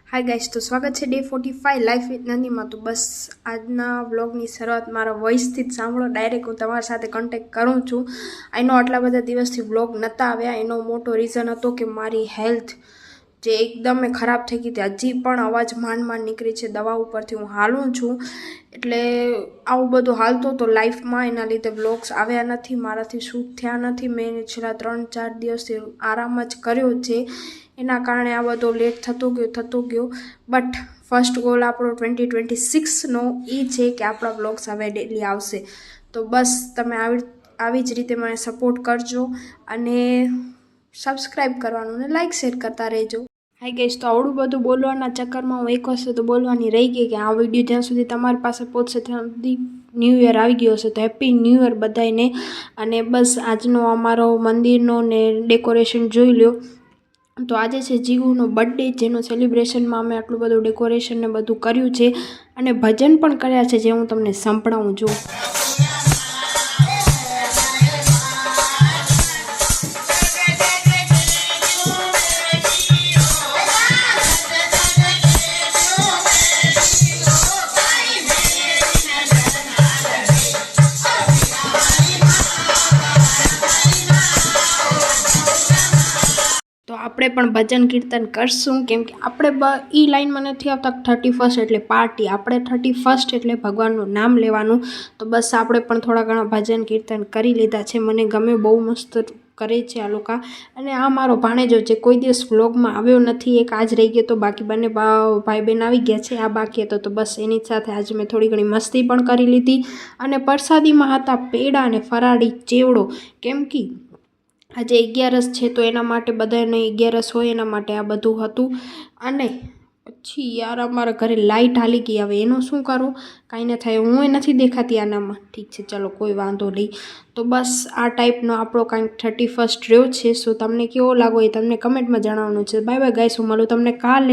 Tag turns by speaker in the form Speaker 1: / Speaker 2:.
Speaker 1: Hi guys, तो स्वागत है डे 45 लाइफ विथ नंदी में। तो बस आजना व्लॉगनी शरूआत मारा वॉइसथी ज सांभळो। डायरेक्ट हूँ तमारी साथे कॉन्टेक्ट करूँ छूँ। आई नो आटला बधा दिवसथी व्लॉग नता आव्या, एनो मोटो रीजन हतो कि मारी हेल्थ जे एकदम खराब थई गई थी। हजी पण अवाज માંડ માંડ નીકળી છે। दवा ઉપરથી હું હાલું છું, એટલે આવું બધું હાલતું તો લાઈફમાં એના લીધે વ્લોગ્સ આવ્યા નથી, મારાથી શૂટ થયા નથી। મેં છેલ્લા 3-4 દિવસથી આરામ જ કર્યો છે, એના કારણે આ બધું લેટ થતું ગયું। બટ ફર્સ્ટ ગોલ આપણો 2026નો એ છે કે આપણા વ્લોગ્સ હવે ડેલી આવશે। તો બસ તમે આવી જ રીતે મને સપોર્ટ કરજો અને સબસ્ક્રાઈબ કરવાનું ને લાઇક શેર કરતા રહેજો। हाय गाइस, तो आवड़ू बधुं बोलवाना चक्कर में हूँ एक वस्तु तो बोलवानी रही गई कि आ विडियो ज्यां सुधी तमारी पासे पहोंचशे त्यां सुधी न्यू ईयर आई गयो हशे। तो हेप्पी न्यू ईयर बधाने। अने बस आजनो अमारो मंदिरनो ने डेकोरेशन जोई ल्यो। तो आज है जीवूनो बर्थडे, जेनो सेलिब्रेशन में अमे आटलुं बधुं डेकोरेशन ने बधुं कर्युं छे अने भजन पण कर्या छे, जे हूँ तमने संभळावुं छुं। तो आपणे पण भजन कीर्तन करशुं, केम के आपणे ई लाइन में नहीं आवता 31 एटले पार्टी, आपणे 31 एटले भगवाननुं नाम लेवानुं। तो बस आपणे पण थोड़ा घणा भजन कीर्तन करी लीधा छे। मने गमे, बहु मस्त करे छे आ लोका। अने आ मारो भाणेजो जे कोई दिवस व्लॉग में आव्यो नथी, एक आज रही गयो, तो बाकी बने भाई बहन आई गया छे, आ बाकी हतो। तो बस एनी साथे आज मैं थोड़ी घणी मस्ती पण करी लीधी। अने परसादी में हता पेड़ा अने फराળી चेवड़ो, केम कि आज 11 है, तो एना माटे बधाने 11 होय एना माटे आ बधुं हतुं। अने पछी यार अमारा घरे लाइट हाली गई, हवे एनो शुं करूं, कांई न थाय, हुंय नथी देखाती आनामां। ठीक छे, चलो कोई वांधो नहीं। तो बस आ टाइपनो आपणो कांईक 31 रह्यो छे। सो तमने केवो लाग्यो ए तमने कमेंट में जणाववानुं छे। बाय बाय गाइस, हुं मळुं तमने काले।